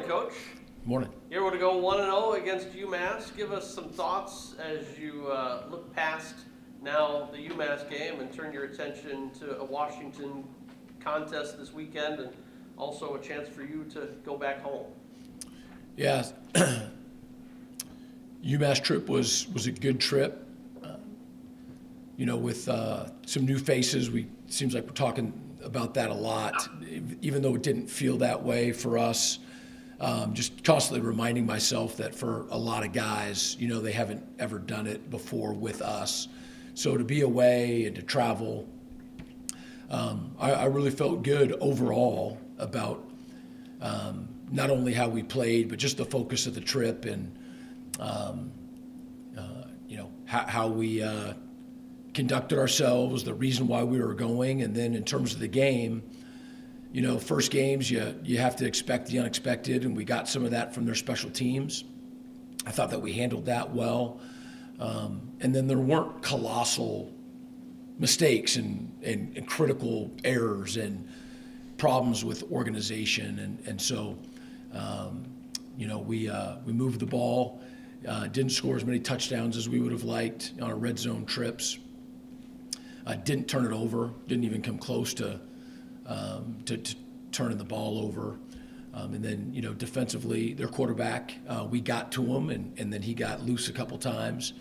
Coach. Morning. You're able to go 1-0 against UMass. Give us some thoughts as you look past now the UMass game and turn your attention to a Washington contest this weekend, and also a chance for you to go back home. Yeah, UMass trip was a good trip. With some new faces, seems like we're talking about that a lot, even though it didn't feel that way for us. Just constantly reminding myself that for a lot of guys, they haven't ever done it before with us. So to be away and to travel, I really felt good overall about not only how we played, but just the focus of the trip and how we conducted ourselves, the reason why we were going, and then in terms of the game. First games, you have to expect the unexpected, and we got some of that from their special teams. I thought that we handled that well. And then there weren't colossal mistakes and critical errors and problems with organization. And so, we moved the ball, didn't score as many touchdowns as we would have liked on our red zone trips. Didn't turn it over, didn't even come close to turning the ball over. And then, defensively, their quarterback, we got to him, and then he got loose a couple times.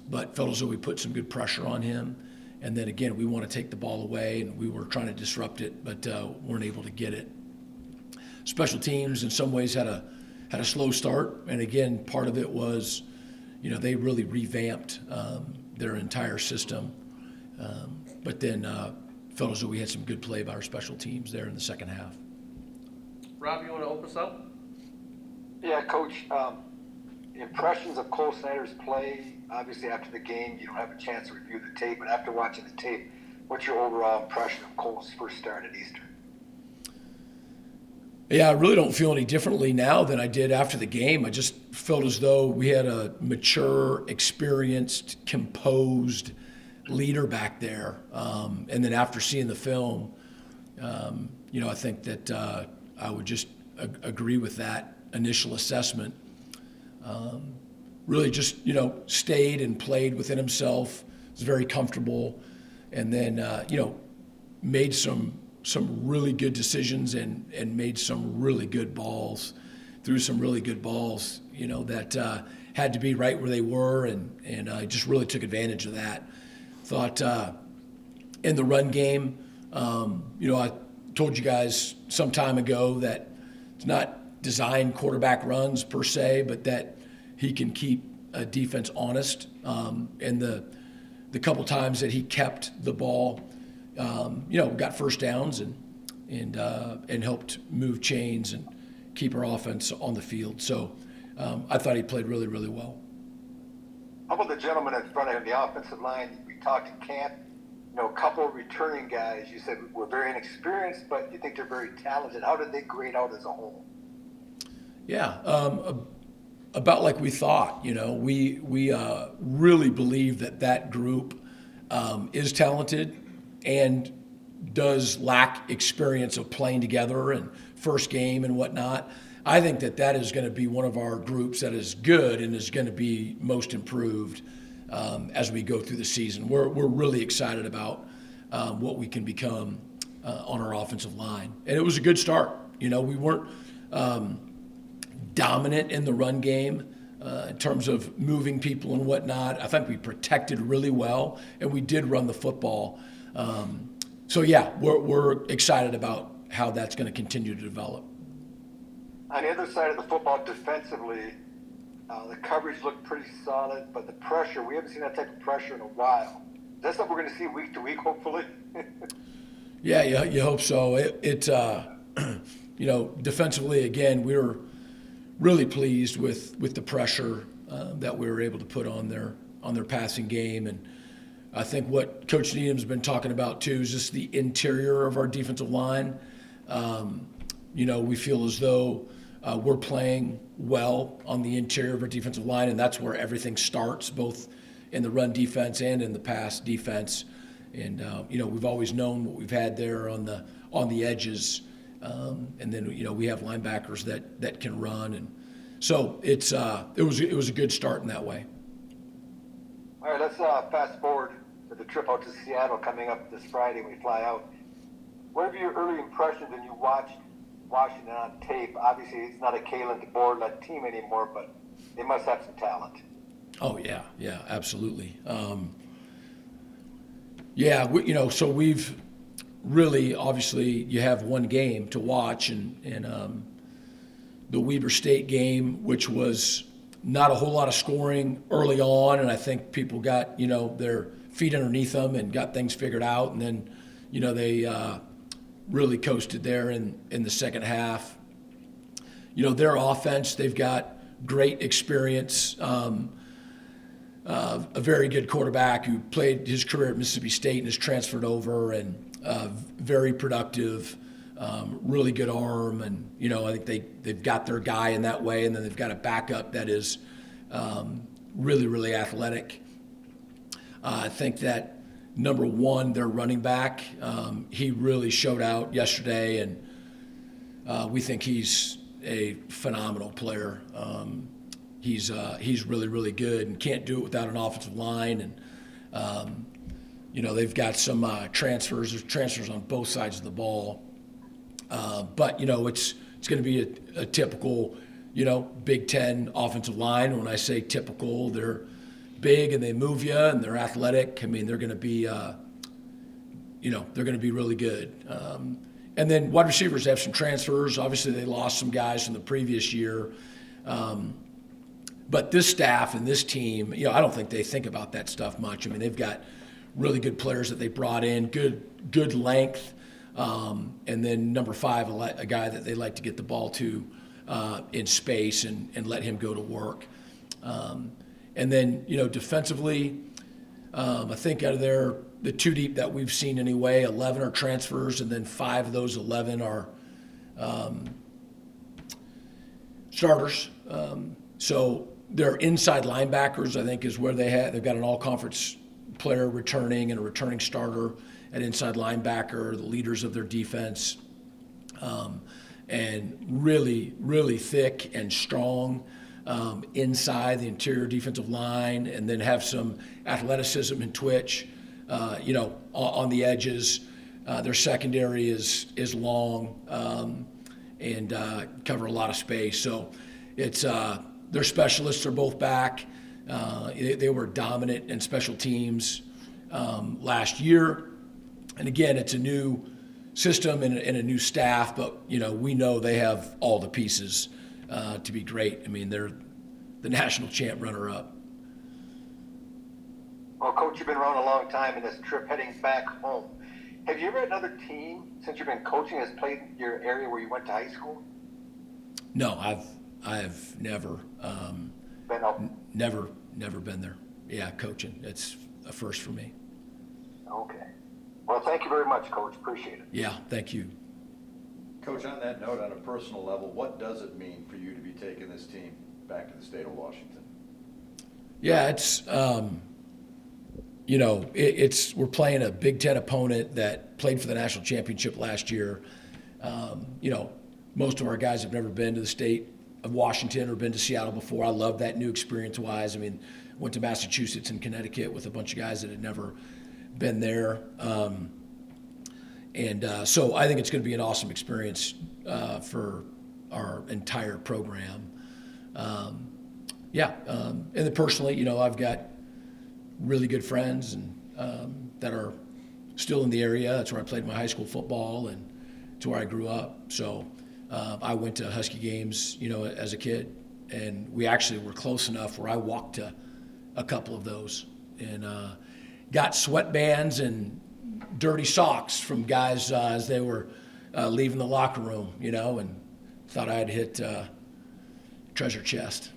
But felt as though we put some good pressure on him. And then, again, we want to take the ball away, and we were trying to disrupt it, but weren't able to get it. Special teams, in some ways, had a slow start. And, again, part of it was, they really revamped their entire system. But then felt as though we had some good play by our special teams there in the second half. Rob, you want to open us up? Yeah, Coach. Impressions of Cole Snyder's play. Obviously, after the game, you don't have a chance to review the tape, but after watching the tape, what's your overall impression of Cole's first start at Eastern? Yeah, I really don't feel any differently now than I did after the game. I just felt as though we had a mature, experienced, composed leader back there. And then after seeing the film, I think that I would just agree with that initial assessment. Really just, stayed and played within himself, was very comfortable, and then, made some really good decisions and made some really good balls, threw some really good balls, that had to be right where they were, and I just really took advantage of that. Thought in the run game, I told you guys some time ago that it's not designed quarterback runs per se, but that he can keep a defense honest. And the couple times that he kept the ball, got first downs and helped move chains and keep our offense on the field. So I thought he played really, really well. How about the gentleman in front of him, the offensive line? We talked in camp, a couple of returning guys. You said were very inexperienced, but you think they're very talented. How did they grade out as a whole? Yeah, about like we thought. We really believe that group is talented and does lack experience of playing together and first game and whatnot. I think that is going to be one of our groups that is good and is going to be most improved as we go through the season. We're really excited about what we can become on our offensive line. And it was a good start. We weren't dominant in the run game in terms of moving people and whatnot. I think we protected really well, and we did run the football. So, we're excited about how that's going to continue to develop. On the other side of the football, defensively, the coverage looked pretty solid, but the pressure, we haven't seen that type of pressure in a while. Is that something we're going to see week to week, hopefully? Yeah, you hope so. Defensively, again, we were really pleased with the pressure that we were able to put on their passing game. And I think what Coach Needham's been talking about, too, is just the interior of our defensive line. We feel as though we're playing well on the interior of our defensive line, and that's where everything starts, both in the run defense and in the pass defense. And we've always known what we've had there on the edges And then, we have linebackers that can run. And so it was a good start in that way. All right, let's fast forward to the trip out to Seattle coming up this Friday when we fly out. What are your early impressions when you watched Washington on tape? Obviously, it's not a Kalen DeBoer-led team anymore, but they must have some talent. Oh, yeah, absolutely. So we've really, obviously, you have one game to watch, and the Weber State game, which was not a whole lot of scoring early on, and I think people got, their feet underneath them and got things figured out, and then, they really coasted there in the second half. Their offense, they've got great experience, a very good quarterback who played his career at Mississippi State and has transferred over, and very productive, really good arm, and I think they've got their guy in that way, and then they've got a backup that is really, really athletic. I think that number one, their running back, he really showed out yesterday, and we think he's a phenomenal player. He's really, really good and can't do it without an offensive line. And, they've got some transfers. There's transfers on both sides of the ball. But, it's going to be a typical, Big Ten offensive line. When I say typical, they're big and they move you and they're athletic. I mean, they're going to be, they're going to be really good. And then wide receivers have some transfers. Obviously, they lost some guys from the previous year. But this staff and this team, I don't think they think about that stuff much. I mean, they've got really good players that they brought in, good length, and then number 5, a guy that they like to get the ball to in space and let him go to work. And then, defensively, I think out of the 2 deep that we've seen anyway, 11 are transfers, and then 5 of those 11 are starters. So their inside linebackers, I think, is where they've got an all-conference player returning and a returning starter at inside linebacker, the leaders of their defense, and really, really thick and strong inside the interior defensive line, and then have some athleticism and twitch, on the edges. Their secondary is long and cover a lot of space. So it's their specialists are both back. They were dominant in special teams last year. And again, it's a new system and a new staff, but, we know they have all the pieces to be great. I mean, they're the national champ runner-up. Well, Coach, you've been around a long time in this trip heading back home. Have you ever had another team, since you've been coaching, has played your area where you went to high school? No, I've never, Been up? never been there. Yeah, coaching. It's a first for me. Okay. Well, thank you very much, Coach. Appreciate it. Yeah, thank you. Coach, on that note, on a personal level, what does it mean for you to be taking this team back to the state of Washington? Yeah, it's, we're playing a Big Ten opponent that played for the national championship last year. Most of our guys have never been to the state of Washington or been to Seattle before. I love that new experience-wise. I mean, went to Massachusetts and Connecticut with a bunch of guys that had never been there. So I think it's going to be an awesome experience for our entire program. And then personally, I've got really good friends and that are still in the area. That's where I played my high school football, and it's where I grew up. So I went to Husky games, as a kid, and we actually were close enough where I walked to a couple of those and got sweatbands and dirty socks from guys as they were leaving the locker room, and thought I'd hit treasure chest.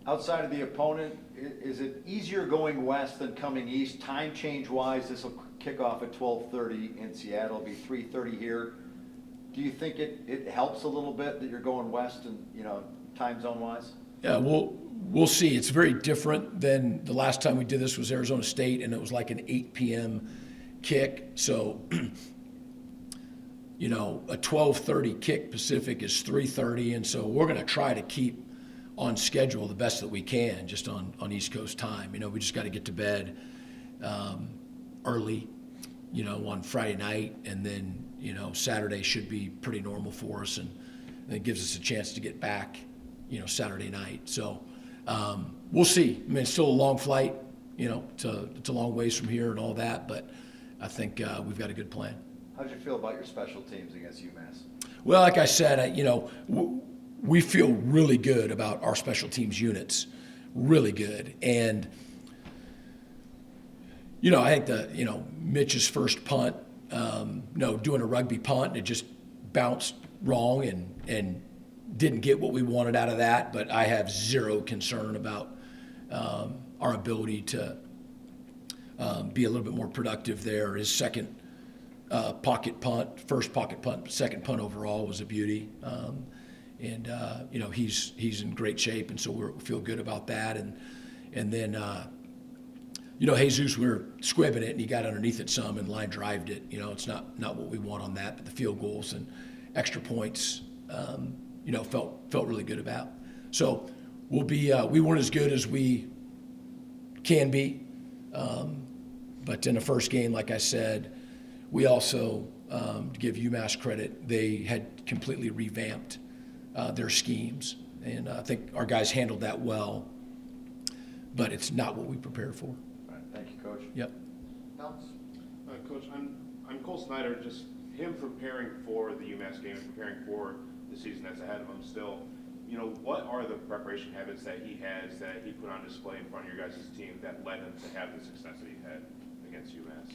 Outside of the opponent, is it easier going west than coming east? Time change-wise, this will kick off at 12:30 in Seattle, it'll be 3:30 here. Do you think it helps a little bit that you're going west and, time zone-wise? Yeah, we'll see. It's very different than the last time we did this was Arizona State, and it was like an 8 p.m. kick. So a 12:30 kick Pacific is 3:30, and so we're going to try to keep on schedule the best that we can, just on East Coast time. We just got to get to bed early, on Friday night, and then Saturday should be pretty normal for us, and it gives us a chance to get back, Saturday night. So we'll see. I mean, it's still a long flight. It's a long ways from here and all that, but I think we've got a good plan. How did you feel about your special teams against UMass? Well, like I said, we feel really good about our special teams units, really good. And, I think Mitch's first punt, doing a rugby punt, and it just bounced wrong and didn't get what we wanted out of that. But I have zero concern about our ability to be a little bit more productive there. His second pocket punt, first pocket punt, second punt overall was a beauty. He's in great shape, and so we feel good about that. And then Jesus, we were squibbing it, and he got underneath it some and line drived it. It's not what we want on that, but the field goals and extra points, felt really good about. So we'll be we weren't as good as we can be, but in the first game, like I said, we also, to give UMass credit, they had completely revamped their schemes, and I think our guys handled that well, but it's not what we prepared for. All right, thank you, Coach. Yep. Alex? Coach, I'm Cole Snyder. Just him preparing for the UMass game and preparing for the season that's ahead of him still, what are the preparation habits that he has that he put on display in front of your guys' team that led him to have the success that he had against UMass?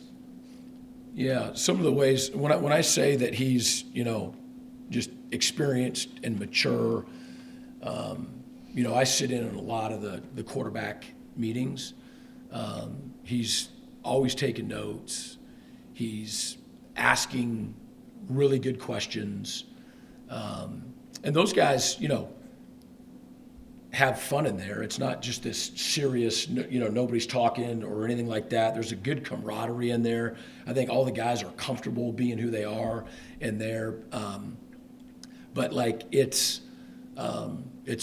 Yeah, some of the ways, when I say that he's, just experienced and mature, I sit in on a lot of the quarterback meetings. He's always taking notes. He's asking really good questions. And those guys, have fun in there. It's not just this serious, nobody's talking or anything like that. There's a good camaraderie in there. I think all the guys are comfortable being who they are in there. But it's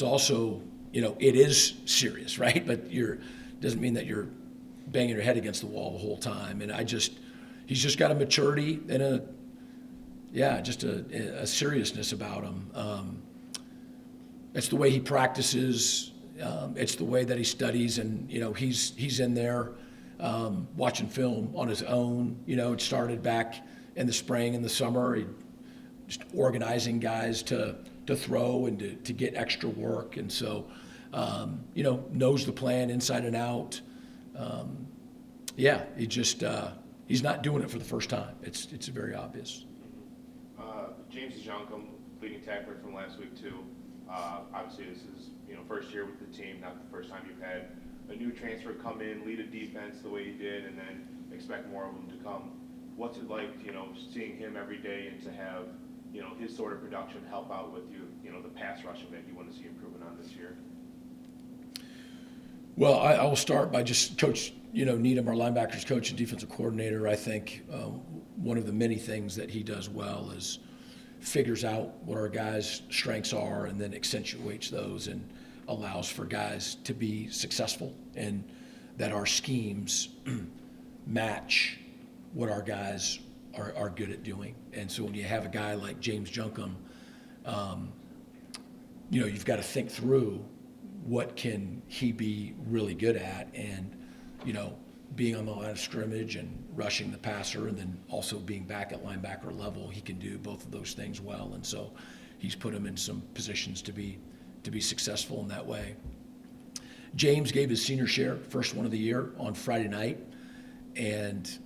also, it is serious, right? But doesn't mean that you're banging your head against the wall the whole time. And he's just got a maturity and a seriousness about him. It's the way he practices. It's the way that he studies, and he's in there watching film on his own. It started back in the spring and the summer. He just organizing guys to throw and to get extra work, and so knows the plan inside and out. He just he's not doing it for the first time. It's very obvious. James Jonkum, leading tackler from last week too. Obviously, this is first year with the team, not the first time you've had a new transfer come in, lead a defense the way he did, and then expect more of them to come. What's it like, seeing him every day and to have, his sort of production help out with the pass rushing that you want to see improvement on this year? Well, I will start by just Coach, Needham, our linebackers coach and defensive coordinator. I think one of the many things that he does well is figures out what our guys' strengths are and then accentuates those and allows for guys to be successful, and that our schemes match what our guys are good at doing. And so when you have a guy like James Junkum, you've got to think through what can he be really good at, and being on the line of scrimmage and rushing the passer, and then also being back at linebacker level, he can do both of those things well. And so he's put him in some positions to be successful in that way. James gave his senior share, first one of the year, on Friday night, and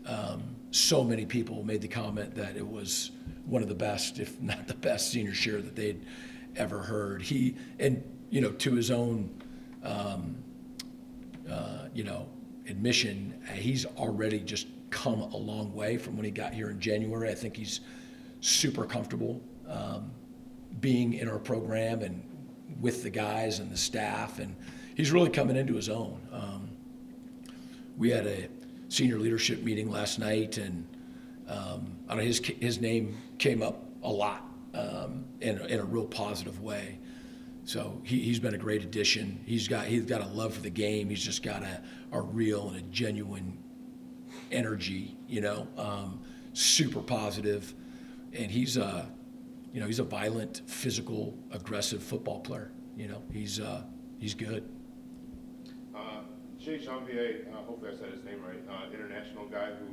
so many people made the comment that it was one of the best, if not the best, senior share that they'd ever heard. To his own admission, he's already just come a long way from when he got here in January. I think he's super comfortable being in our program and with the guys and the staff, and he's really coming into his own. We had a senior leadership meeting last night, and I don't know, his name came up a lot in a real positive way. So he's been a great addition. He's got a love for the game. He's just got a real and a genuine energy, super positive, and he's a violent, physical, aggressive football player. He's good. Jay Janvier, hopefully I said his name right, international guy who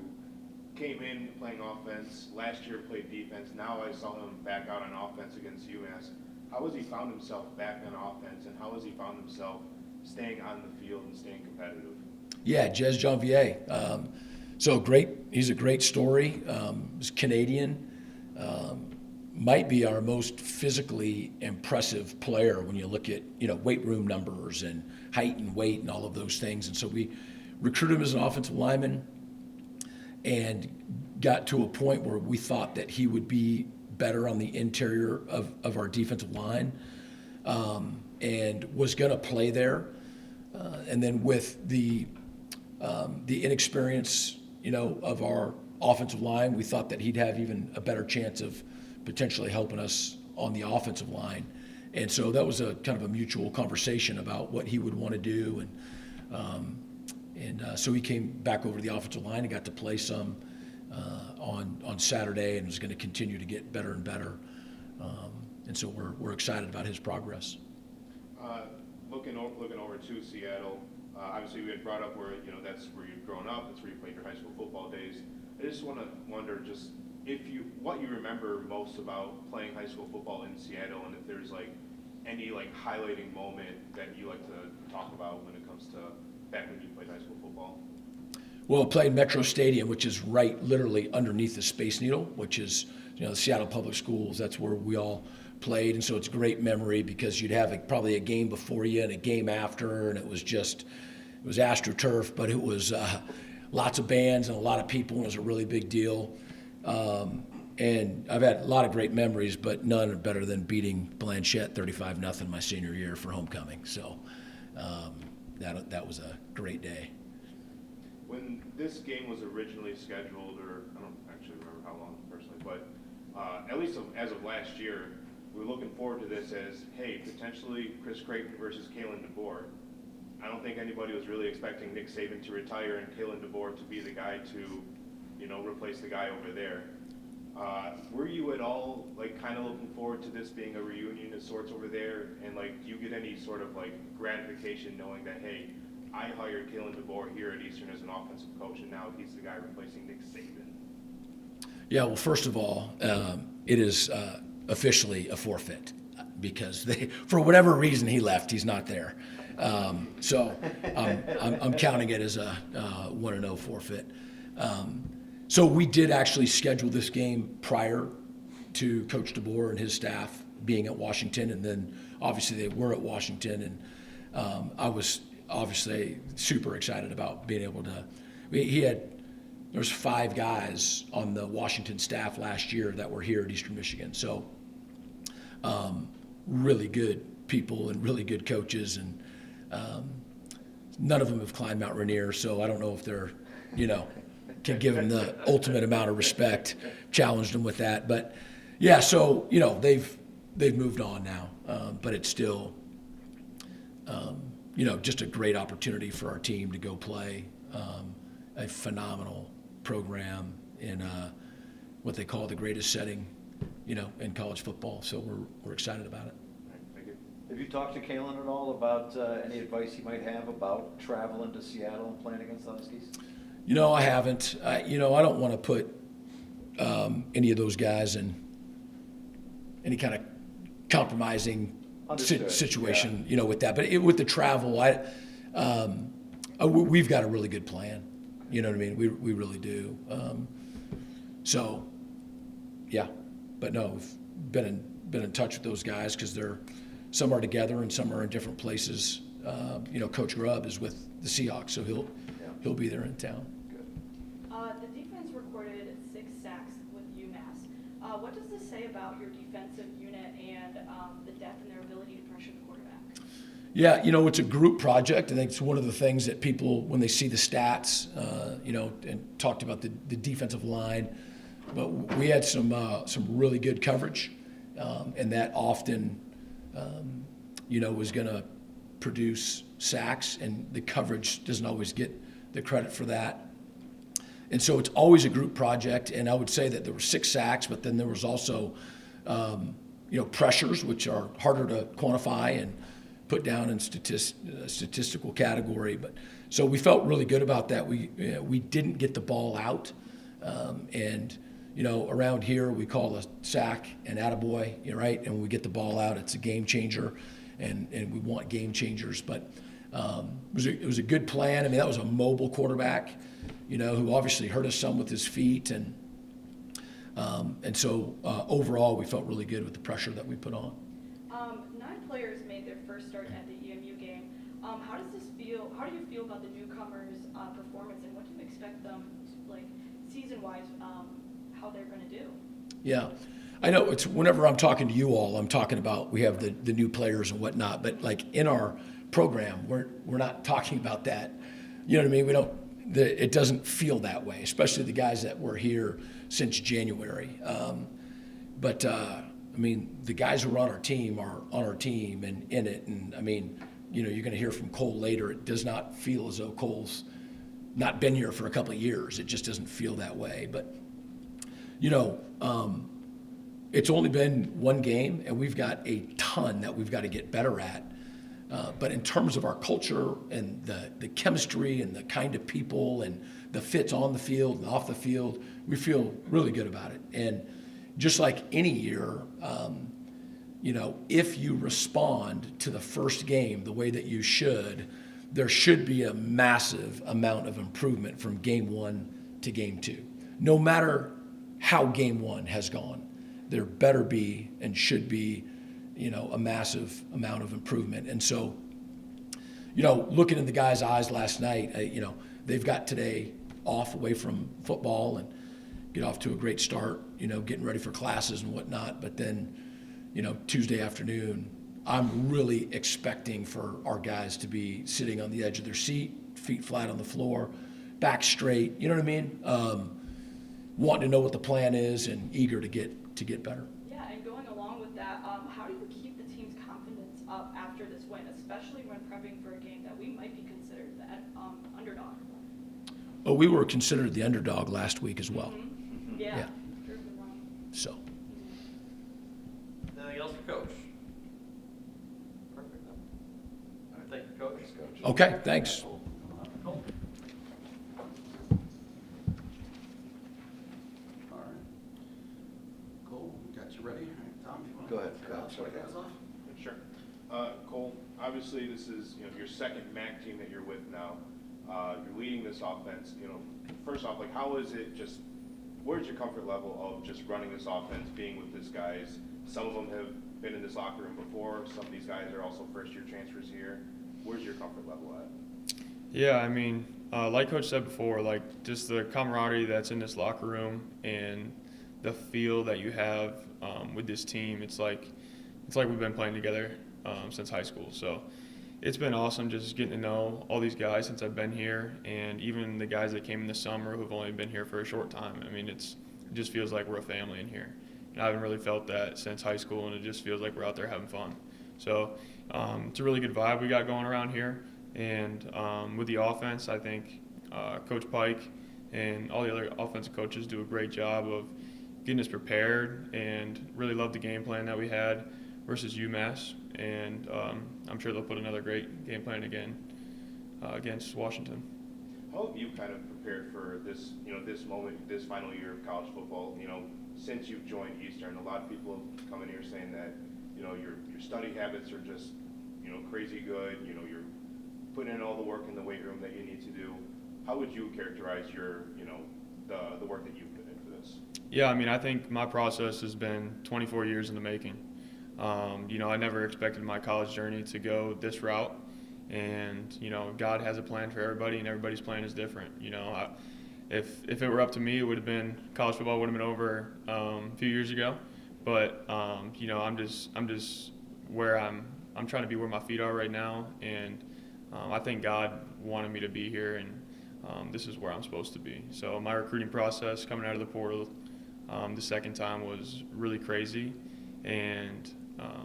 came in playing offense, last year played defense, now I saw him back out on offense against UMass. How has he found himself back on offense, and how has he found himself staying on the field and staying competitive? Yeah, Jez Janvier. So great, he's a great story. He's Canadian. Might be our most physically impressive player when you look at weight room numbers and height and weight and all of those things. And so we recruited him as an offensive lineman and got to a point where we thought that he would be better on the interior of our defensive line, and was going to play there. And then with the inexperience of our offensive line, we thought that he'd have even a better chance of potentially helping us on the offensive line. And so that was a kind of a mutual conversation about what he would want to do. And so he came back over to the offensive line and got to play some on Saturday, and was going to continue to get better and better. And so we're excited about his progress. Looking over to Seattle, obviously we had brought up where that's where you've grown up, that's where you played your high school football days. I just wonder just what you remember most about playing high school football in Seattle, and if there's any highlighting moment that you like to talk about when it comes to back when you played high school football. Well, I played Metro Stadium, which is right literally underneath the Space Needle, which is the Seattle Public Schools. That's where we all played, and so it's a great memory because you'd have probably a game before you and a game after, and it was AstroTurf, but it was lots of bands and a lot of people, and it was a really big deal. And I've had a lot of great memories, but none are better than beating Blanchette 35-0 my senior year for homecoming. So that was a great day. When this game was originally scheduled, or I don't actually remember how long personally, but at least as of last year, we were looking forward to this as, hey, potentially Chris Creighton versus Kalen DeBoer. I don't think anybody was really expecting Nick Saban to retire and Kalen DeBoer to be the guy to replace the guy over there. Were you at all kind of looking forward to this being a reunion of sorts over there? And do you get any sort of gratification knowing that, hey, I hired Kalen DeBoer here at Eastern as an offensive coach, and now he's the guy replacing Nick Saban? Yeah, well, first of all, it is officially a forfeit because for whatever reason he left, he's not there. So I'm counting it as a 1-0 forfeit. So we did actually schedule this game prior to Coach DeBoer and his staff being at Washington, and then obviously they were at Washington, and I was obviously super excited about being able to. There's 5 guys on the Washington staff last year that were here at Eastern Michigan, so really good people and really good coaches, and none of them have climbed Mount Rainier, so I don't know if they're, can give them the ultimate amount of respect. Challenged them with that, but yeah, so they've moved on now, but it's still just a great opportunity for our team to go play a phenomenal program in what they call the greatest setting, in college football. So we're excited about it. Thank you. Have you talked to Kalen at all about any advice he might have about traveling to Seattle and playing against the Huskies? I haven't. I don't want to put any of those guys in any kind of compromising situation, yeah. with that. But with the travel, we've got a really good plan. You know what I mean? We really do. So, yeah. But no, we've been in touch with those guys because some are together and some are in different places. Coach Grubb is with the Seahawks, so he'll be there in town. The defense recorded 6 sacks with UMass. What does this say about your defensive unit and the depth and their ability to pressure the quarterback? Yeah, it's a group project. I think it's one of the things that people, when they see the stats, and talked about the defensive line, but we had some really good coverage, and that often, was going to produce sacks, and the coverage doesn't always get the credit for that. And so it's always a group project, and I would say that there were 6 sacks, but then there was also, pressures, which are harder to quantify and put down in statistical category. But so we felt really good about that. We didn't get the ball out, and around here we call a sack an attaboy, right? And when we get the ball out, it's a game changer, and we want game changers. But it was a good plan. I mean, that was a mobile quarterback, who obviously hurt us some with his feet, and so overall we felt really good with the pressure that we put on. 9 players made their first start at the EMU game. How does this feel? How do you feel about the newcomers' performance, and what do you expect them, season-wise, how they're going to do? Yeah, I know. It's whenever I'm talking to you all, I'm talking about we have the new players and whatnot. But like in our program, we're not talking about that. You know what I mean? We don't. It doesn't feel that way, especially the guys that were here since January. But I mean, the guys who are on our team are on our team and in it. And I mean, you're going to hear from Cole later. It does not feel as though Cole's not been here for a couple of years. It just doesn't feel that way. But it's only been one game, and we've got a ton that we've got to get better at. But in terms of our culture and the chemistry and the kind of people and the fits on the field and off the field, we feel really good about it. And just like any year, if you respond to the first game the way that you should, there should be a massive amount of improvement from game 1 to game 2. No matter how game 1 has gone, there better be and should be a massive amount of improvement. And so, looking in the guys' eyes last night, they've got today off away from football and get off to a great start, getting ready for classes and whatnot. But then, Tuesday afternoon, I'm really expecting for our guys to be sitting on the edge of their seat, feet flat on the floor, back straight, you know what I mean? Wanting to know what the plan is and eager to get better. Yeah, and going along with that, how do you keep the team's confidence up after this win, especially when prepping for a game that we might be considered the underdog? Oh, we were considered the underdog last week as well. Mm-hmm. Yeah. Yeah. Proved them wrong. So. Anything else for Coach? Perfect. All right, thank you, Coach. Okay, thanks. Cool. All right. Cool, got you ready? All right, Tom, you want Go ahead, to start us off? Sure. Cole, obviously this is your second MAC team that you're with now. You're leading this offense. First off, how is it just? Where's your comfort level of just running this offense, being with these guys? Some of them have been in this locker room before. Some of these guys are also first-year transfers here. Where's your comfort level at? Yeah, I mean, like Coach said before, just the camaraderie that's in this locker room and the feel that you have with this team, it's like we've been playing together since high school. So it's been awesome just getting to know all these guys since I've been here, and even the guys that came in the summer who've only been here for a short time. I mean, it just feels like we're a family in here. And I haven't really felt that since high school, and it just feels like we're out there having fun. So it's a really good vibe we got going around here. And with the offense, I think Coach Pike and all the other offensive coaches do a great job of getting us prepared, and really love the game plan that we had versus UMass. And I'm sure they'll put another great game plan again against Washington. How have you kind of prepared for this, this moment, this final year of college football? Since you've joined Eastern, a lot of people have come in here saying that, your study habits are just, crazy good. You're putting in all the work in the weight room that you need to do. How would you characterize your, the work that you've put in for this? Yeah, I mean, I think my process has been 24 years in the making. I never expected my college journey to go this route. And, God has a plan for everybody, and everybody's plan is different. If it were up to me, it would have been, college football would have been over a few years ago. But, I'm just where I'm trying to be where my feet are right now. And I think God wanted me to be here, and this is where I'm supposed to be. So my recruiting process coming out of the portal The second time was really crazy, and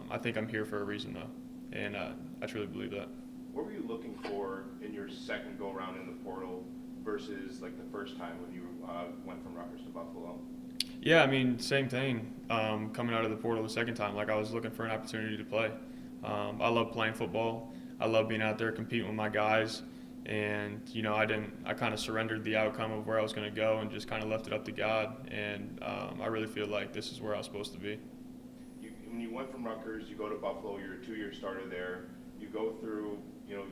I think I'm here for a reason though, and I truly believe that. What were you looking for in your second go around in the portal versus like the first time when you went from Rutgers to Buffalo? Yeah, I mean, same thing. Coming out of the portal the second time, like I was looking for an opportunity to play. I love playing football. I love being out there competing with my guys. And, you know, I kind of surrendered the outcome of where I was going to go and just kind of left it up to God. And I really feel like this is where I was supposed to be. When you went from Rutgers, you go to Buffalo, you're a 2-year starter there. You go through, you know,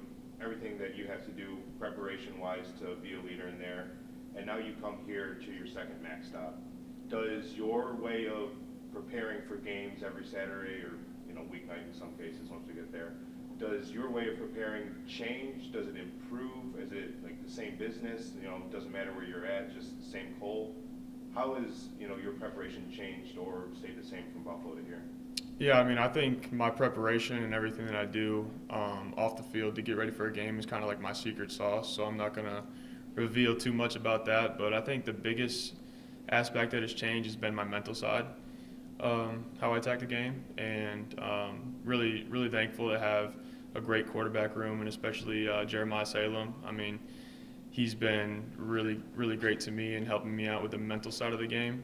everything that you have to do preparation-wise to be a leader in there. And now you come here to your second MAC stop. Does your way of preparing for games every Saturday or, you know, weeknight in some cases once we get there, does your way of preparing change? Does it improve? Is it like the same business? You know, it doesn't matter where you're at, just the same goal? How has, you know, your preparation changed or stayed the same from Buffalo to here? Yeah, I mean, I think my preparation and everything that I do off the field to get ready for a game is kind of like my secret sauce, so I'm not going to reveal too much about that. But I think the biggest aspect that has changed has been my mental side, how I attack the game, and really, really thankful to have a great quarterback room, and especially Jeremiah Salem. I mean, he's been really, really great to me and helping me out with the mental side of the game.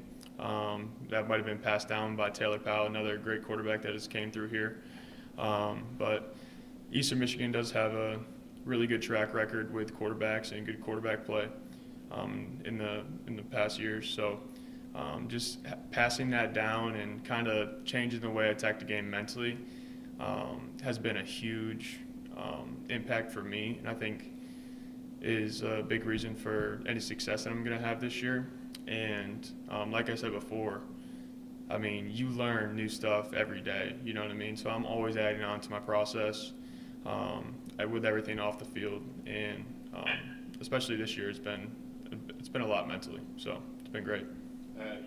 That might have been passed down by Taylor Powell, another great quarterback that has came through here. But Eastern Michigan does have a really good track record with quarterbacks and good quarterback play in the past years. So just passing that down and kind of changing the way I attack the game mentally has been a huge impact for me, and I think is a big reason for any success that I'm going to have this year. And like I said before, I mean, you learn new stuff every day, you know what I mean? So I'm always adding on to my process with everything off the field, and especially this year, it's been a lot mentally, so it's been great.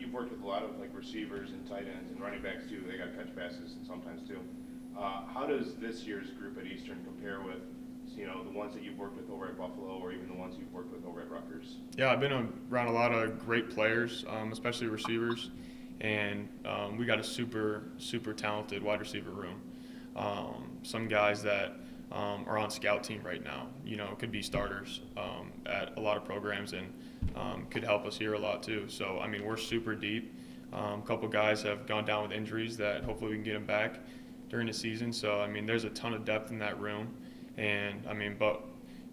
You've worked with a lot of like receivers and tight ends and running backs too. They got to catch passes sometimes too. How does this year's group at Eastern compare with, you know, the ones that you've worked with over at Buffalo or even the ones you've worked with over at Rutgers? Yeah, I've been around a lot of great players, especially receivers, and we got a super, super talented wide receiver room. Some guys that are on scout team right now, you know, could be starters at a lot of programs and could help us here a lot too. So, I mean, we're super deep. A couple guys have gone down with injuries that hopefully we can get them back during the season. So, I mean, there's a ton of depth in that room. And, I mean, but,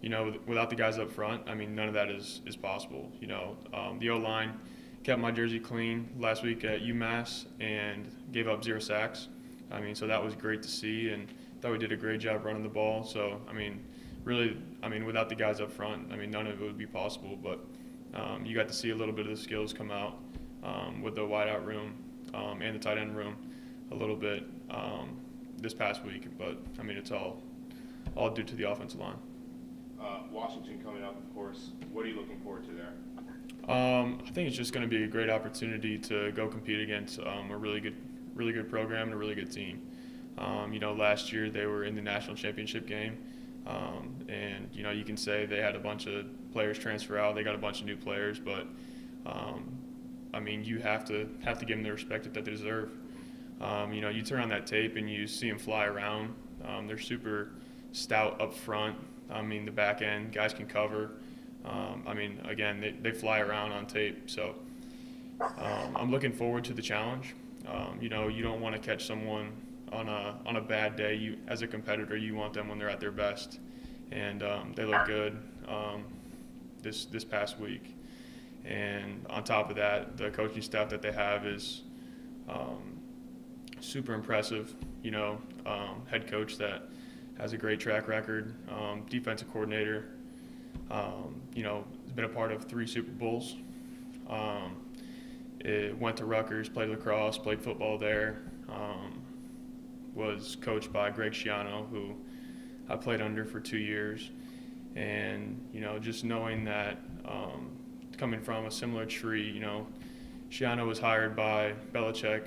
you know, without the guys up front, I mean, none of that is possible. You know, the O-line kept my jersey clean last week at UMass and gave up 0 sacks. I mean, so that was great to see, and thought we did a great job running the ball. So, I mean, really, I mean, without the guys up front, I mean, none of it would be possible. But you got to see a little bit of the skills come out with the wideout room and the tight end room a little bit this past week. But, I mean, it's all due to the offensive line. Washington coming up, of course. What are you looking forward to there? I think it's just going to be a great opportunity to go compete against a really good program and a really good team. You know, last year they were in the national championship game, and you know, you can say they had a bunch of players transfer out. They got a bunch of new players, but I mean, you have to give them the respect that they deserve. You know, you turn on that tape and you see them fly around. They're super stout up front. I mean, the back end guys can cover. I mean, again, they fly around on tape. So I'm looking forward to the challenge. You know, you don't want to catch someone on a bad day. You, as a competitor, you want them when they're at their best, and they look good this past week. And on top of that, the coaching staff that they have is super impressive. You know, head coach that has a great track record, defensive coordinator. You know, has been a part of 3 Super Bowls. It went to Rutgers, played lacrosse, played football there. Was coached by Greg Schiano, who I played under for 2 years. And, you know, just knowing that coming from a similar tree, you know, Schiano was hired by Belichick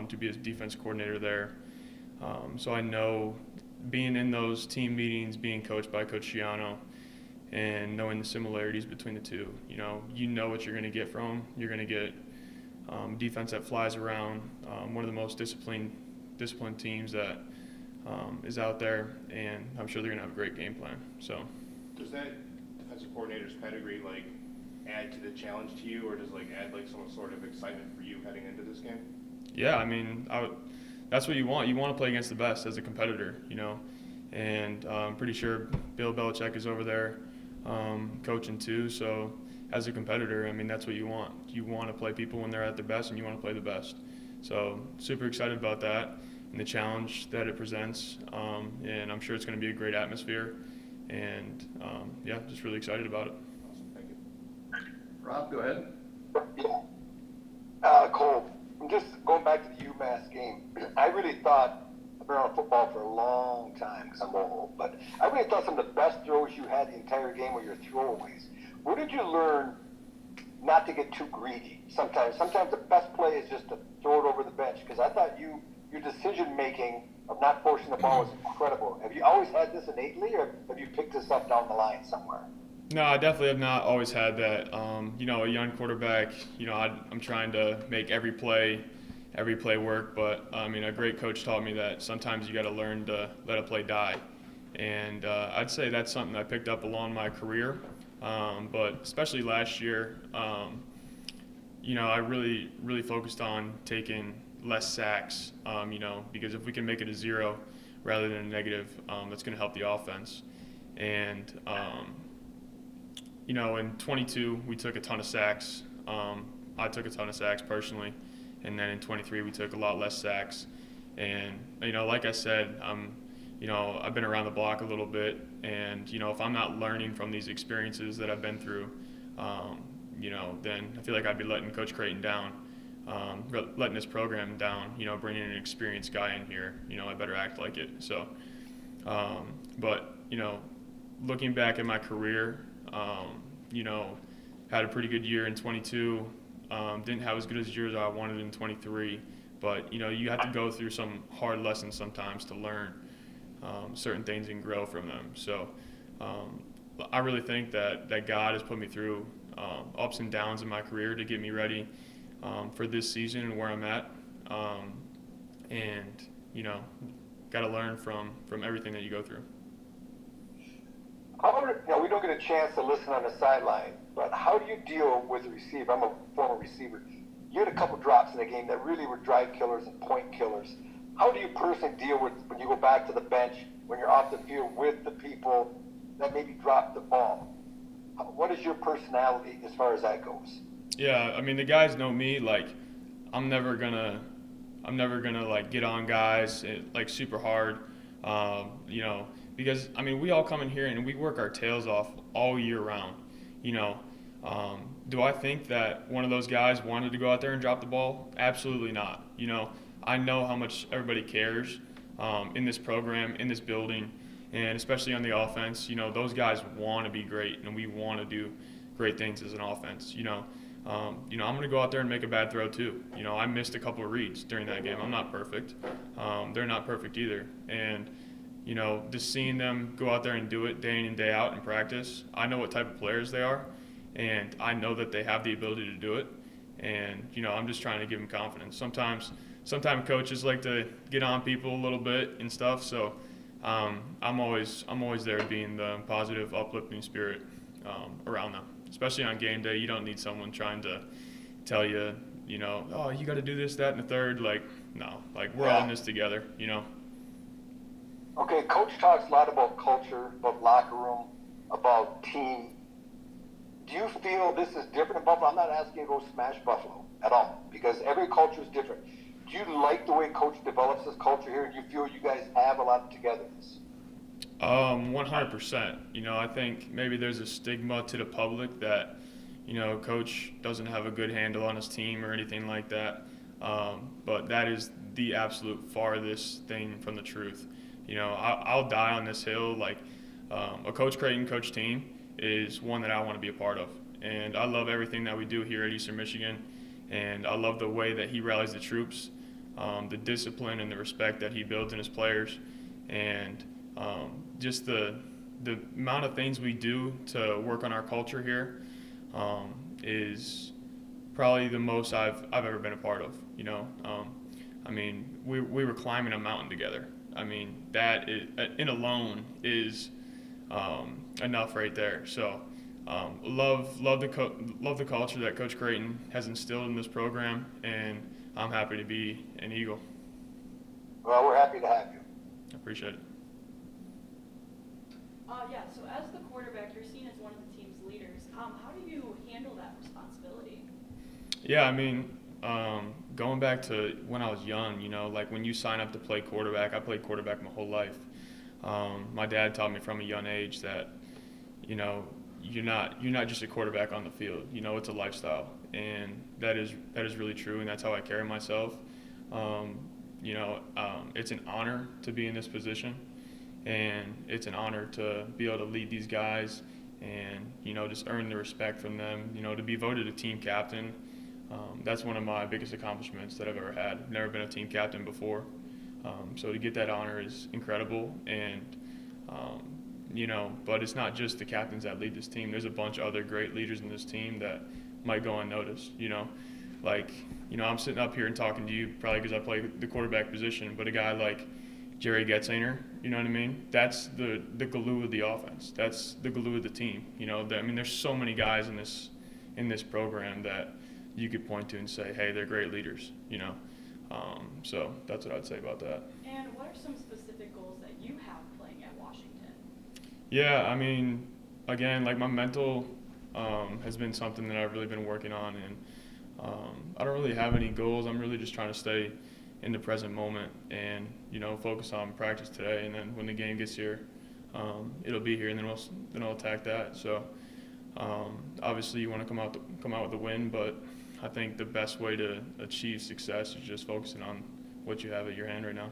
to be his defense coordinator there. So I know being in those team meetings, being coached by Coach Schiano, and knowing the similarities between the two, you know what you're going to get from him. You're going to get defense that flies around, one of the most disciplined teams that is out there, and I'm sure they're going to have a great game plan. So, Does that defensive coordinator's pedigree like add to the challenge to you, or does like add like some sort of excitement for you heading into this game? yeah, I mean, that's what you want. You want to play against the best as a competitor, and I'm pretty sure Bill Belichick is over there coaching too. So as a competitor, I mean, that's what you want. You want to play people when they're at their best, and you want to play the best. So super excited about that and the challenge that it presents, and I'm sure it's going to be a great atmosphere. And yeah, just really excited about it. Awesome, thank you. Rob, go ahead. Yeah. Cole, I'm just going back to the UMass game. I really thought, I've been around football for a long time because I'm old, but I really thought some of the best throws you had the entire game were your throwaways. Where did you learn not to get too greedy? Sometimes the best play is just to throw it over the bench, because I thought your decision making of not forcing the ball was incredible. Have you always had this innately, or have you picked this up down the line somewhere? No, I definitely have not always had that. A young quarterback, I'm trying to make every play work, but I mean, a great coach taught me that sometimes you got to learn to let a play die. And I'd say that's something I picked up along my career, but especially last year, I really focused on taking less sacks, because if we can make it a 0 rather than a negative, that's going to help the offense. And in 22, we took a ton of sacks. I took a ton of sacks personally. And then in 23, we took a lot less sacks. And, like I said, I've been around the block a little bit. And, if I'm not learning from these experiences that I've been through, then I feel like I'd be letting Coach Creighton down, letting this program down, bringing an experienced guy in here. I better act like it. So, but, looking back at my career, had a pretty good year in 22. Didn't have as good a year as I wanted in 23, but you have to go through some hard lessons sometimes to learn certain things and grow from them. So I really think that God has put me through ups and downs in my career to get me ready for this season and where I'm at. And got to learn from everything that you go through. We don't get a chance to listen on the sideline, but how do you deal with a receiver? I'm a former receiver. You had a couple drops in the game that really were drive killers and point killers. How do you personally deal with when you go back to the bench, when you're off the field with the people that maybe dropped the ball? What is your personality as far as that goes? Yeah, I mean, the guys know me. Like, I'm never gonna like get on guys like super hard. Because I mean, we all come in here and we work our tails off all year round. Do I think that one of those guys wanted to go out there and drop the ball? Absolutely not. I know how much everybody cares in this program, in this building, and especially on the offense. Those guys want to be great, and we want to do great things as an offense. I'm going to go out there and make a bad throw too. I missed a couple of reads during that game. I'm not perfect. They're not perfect either. And just seeing them go out there and do it day in and day out in practice, I know what type of players they are, and I know that they have the ability to do it. And I'm just trying to give them confidence. Sometimes coaches like to get on people a little bit and stuff. So I'm always there being the positive, uplifting spirit around them. Especially on game day, you don't need someone trying to tell you, oh, you got to do this, that, and the third. Like, no, like we're all in this together. Okay, Coach talks a lot about culture, about locker room, about team. Do you feel this is different in Buffalo? I'm not asking you to go smash Buffalo at all, because every culture is different. Do you like the way Coach develops this culture here? Do you feel you guys have a lot of togetherness? 100%. I think maybe there's a stigma to the public that, Coach doesn't have a good handle on his team or anything like that. But that is the absolute farthest thing from the truth. I'll die on this hill. Like, a Coach Creighton coach team is one that I want to be a part of. And I love everything that we do here at Eastern Michigan. And I love the way that he rallies the troops, the discipline and the respect that he builds in his players. And just the amount of things we do to work on our culture here is probably the most I've ever been a part of. You know, I mean, we were climbing a mountain together. I mean, that in alone is enough right there. So, love the culture that Coach Creighton has instilled in this program, and I'm happy to be an Eagle. Well, we're happy to have you. I appreciate it. Yeah, so as the quarterback, you're seen as one of the team's leaders. How do you handle that responsibility? Yeah, I mean, going back to when I was young, you know, like when you sign up to play quarterback, I played quarterback my whole life. My dad taught me from a young age that, you know, you're not just a quarterback on the field. You know, it's a lifestyle, and that is really true, and that's how I carry myself. You know, it's an honor to be in this position, and it's an honor to be able to lead these guys, and you know, just earn the respect from them. You know, to be voted a team captain. That's one of my biggest accomplishments that I've ever had. I've never been a team captain before. So to get that honor is incredible. And, you know, but it's not just the captains that lead this team. There's a bunch of other great leaders in this team that might go unnoticed, you know. Like, you know, I'm sitting up here and talking to you probably because I play the quarterback position, but a guy like Jerry Getzinger, you know what I mean? That's the glue of the offense. That's the glue of the team. You know, I mean, there's so many guys in this program that you could point to and say, hey, they're great leaders, you know. So that's what I'd say about that. And what are some specific goals that you have playing at Washington? Yeah, I mean, again, like my mental has been something that I've really been working on, and I don't really have any goals. I'm really just trying to stay in the present moment and, you know, focus on practice today, and then when the game gets here, it'll be here, and then I'll attack that. So obviously you want to come out with a win, but I think the best way to achieve success is just focusing on what you have at your hand right now.